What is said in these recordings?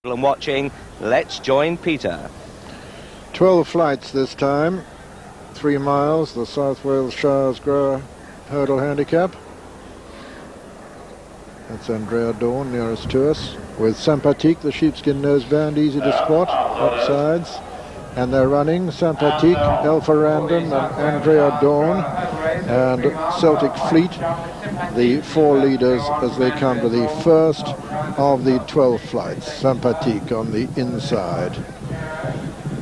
And watching, let's join Peter. 12 flights this time, 3 miles, the South Wales Shires Grohe hurdle handicap. That's Andrea Dawn nearest to us, with Sympathique, the sheepskin noseband, easy to spot, up sides. And they're running Sympathique, Alpha Random, and Andrea Dawn, and Celtic Fleet, the 4 leaders as they come to the first of the 12 flights. Sympathique on the inside,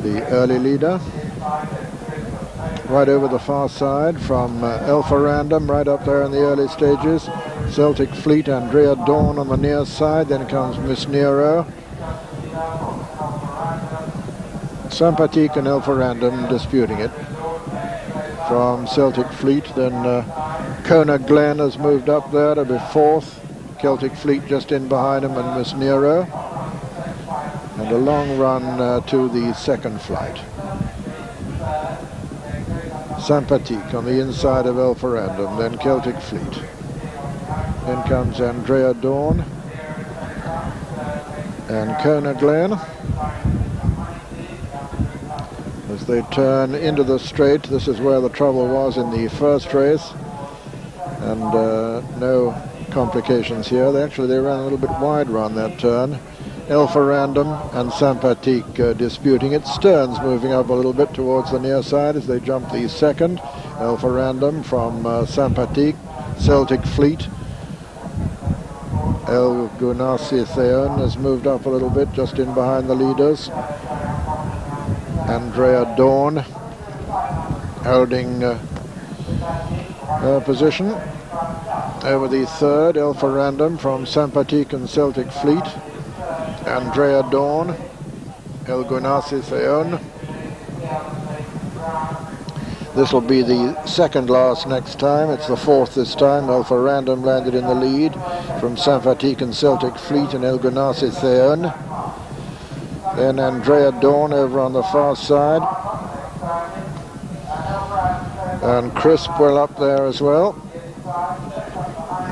the early leader. Right over the far side from Alpha Random, right up there in the early stages. Celtic Fleet, Andrea Dawn on the near side, then comes Miss Nero. Sympathique and Alpha Random disputing it. From Celtic Fleet, then Kona Glen has moved up there to be 4th. Celtic Fleet just in behind him, and Miss Nero. And a long run to the second flight. Sympathique on the inside of Alpha Random, then Celtic Fleet. Then comes Andrea Dawn and Kona Glen. As they turn into the straight, this is where the trouble was in the first race, and no complications here. They ran a little bit wide run that turn. Alpha Random and Sympathique disputing it. Stern's moving up a little bit towards the near side as they jump the second. Alpha Random from Sympathique. Celtic Fleet. El Gunasi Theon has moved up a little bit just in behind the leaders. Andrea Dawn holding her position. Over the third, Alpha Random from Sympathique and Celtic Fleet. Andrea Dawn, El Gunasi Theon. This will be the second last next time. It's the 4th this time. Alpha Random landed in the lead from Sympathique and Celtic Fleet and El Gunasi Theon. Then Andrea Dawn over on the far side. And Crisp well up there as well.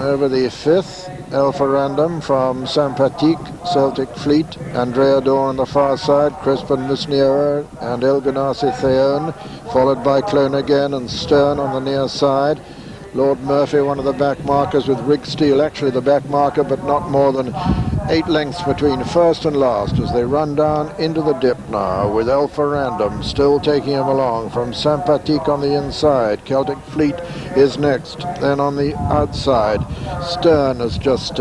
Over the 5th, Alpha Random from Sympathique, Celtic Fleet, Andrea Dawn on the far side, Crisp and Miss Nero and El Gunasi Theon, followed by Clone again and Stern on the near side. Lord Murphy, one of the back markers, with Rig Steele actually the back marker, but not more than 8 lengths between first and last as they run down into the dip now, with Alpha Random still taking him along from Sympathique on the inside. Celtic Fleet is next. Then on the outside, Stern has just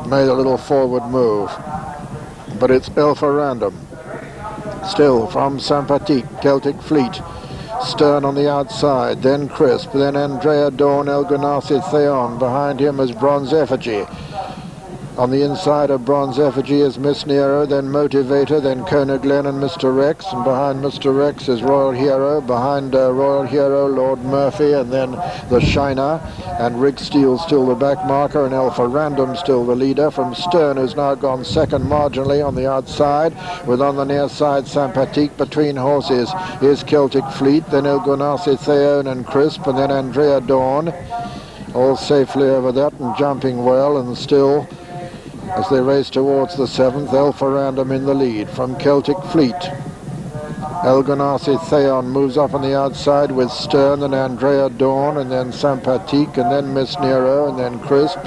made a little forward move, but it's Alpha Random still from Sympathique. Celtic Fleet, Stern on the outside, then Crisp, then Andrea Dawn, El Gunasi Theon. Behind him is Bronze Effigy. On the inside of Bronze Effigy is Miss Nero, then Motivator, then Kona Glen and Mr. Rex. And behind Mr. Rex is Royal Hero. Behind Royal Hero, Lord Murphy, and then the Shiner. And Rig Steele still the back marker, and Alpha Random still the leader. From Stern, who's now gone second marginally on the outside, with on the near side Sympathique. Between horses is Celtic Fleet, then El Gunasi Theon and Crisp, and then Andrea Dawn. All safely over that and jumping well, and still, as they race towards the 7th, Alpha Random in the lead from Celtic Fleet. El Gunasi Theon moves up on the outside with Stern and Andrea Dawn, and then Sympathique, and then Miss Nero, and then Crisp,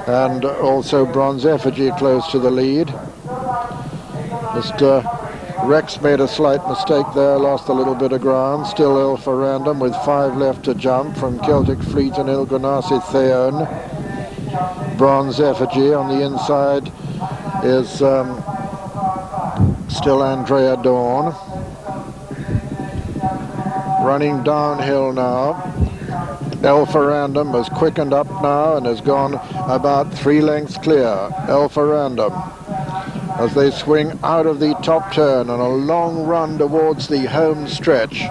and also Bronze Effigy close to the lead. Mr. Rex made a slight mistake there, lost a little bit of ground. Still Alpha Random with 5 left to jump from Celtic Fleet and El Gunasi Theon. Bronze Effigy on the inside is still Andrea Dawn. Running downhill now. Alpha Random has quickened up now and has gone about 3 lengths clear. Alpha Random as they swing out of the top turn on a long run towards the home stretch.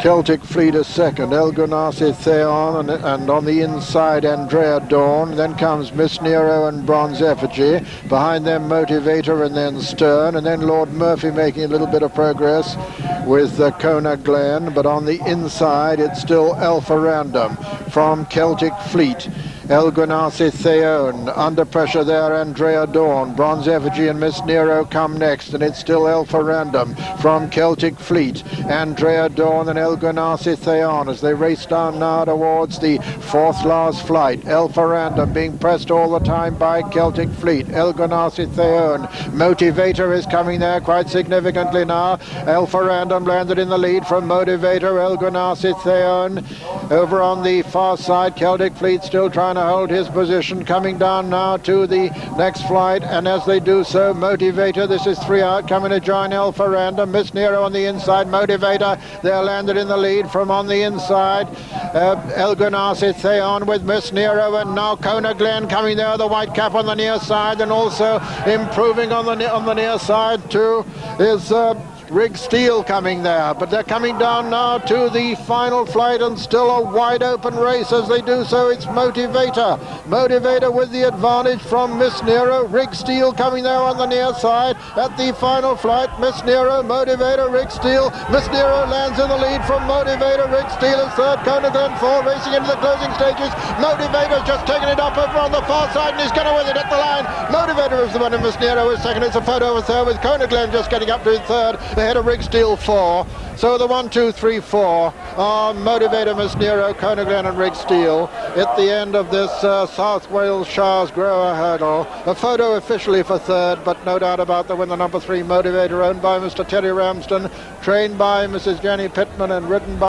Celtic Fleet is second, El Gunasi Theon, and on the inside Andrea Dawn. Then comes Miss Nero and Bronze Effigy. Behind them Motivator and then Stern, and then Lord Murphy making a little bit of progress with Kona Glen. But on the inside it's still Alpha Random from Celtic Fleet. El Ganassi Theon. Under pressure there, Andrea Dawn. Bronze Effigy and Miss Nero come next, and it's still Alpha Random from Celtic Fleet. Andrea Dawn and El Ganassi Theon as they race down now towards the fourth last flight. Alpha Random being pressed all the time by Celtic Fleet. El Ganassi Theon. Motivator is coming there quite significantly now. Alpha Random landed in the lead from Motivator. El Ganassi Theon over on the far side. Celtic Fleet still trying to hold his position, coming down now to the next flight, and as they do so, Motivator, this is 3 out, coming to join Alpha Random. Miss Nero on the inside. Motivator, they're landed in the lead from on the inside. El Ganassi Theon with Miss Nero, and now Kona Glen coming there, the white cap on the near side, and also improving on the near side too is Rig Steel coming there, but they're coming down now to the final flight, and still a wide open race as they do so. It's Motivator with the advantage from Miss Nero. Rig Steel coming there on the near side at the final flight. Miss Nero, Motivator, Rig Steel. Miss Nero lands in the lead from Motivator. Rig Steel is third. Kona Glen 4 racing into the closing stages. Motivator's just taking it up over on the far side, and he's going to win it at the line. Motivator is the one, and Miss Nero is second. It's a photo of third with Kona Glen just getting up to his third. Ahead of Rig Steel 4. So the 1, 2, 3, 4 are Motivator, Miss Nero, Kona Glen and Rig Steel at the end of this South Wales Shires Grohe hurdle. A photo officially for third, but no doubt about the winner, number 3 Motivator, owned by Mr. Terry Ramsden, trained by Mrs. Jenny Pittman and ridden by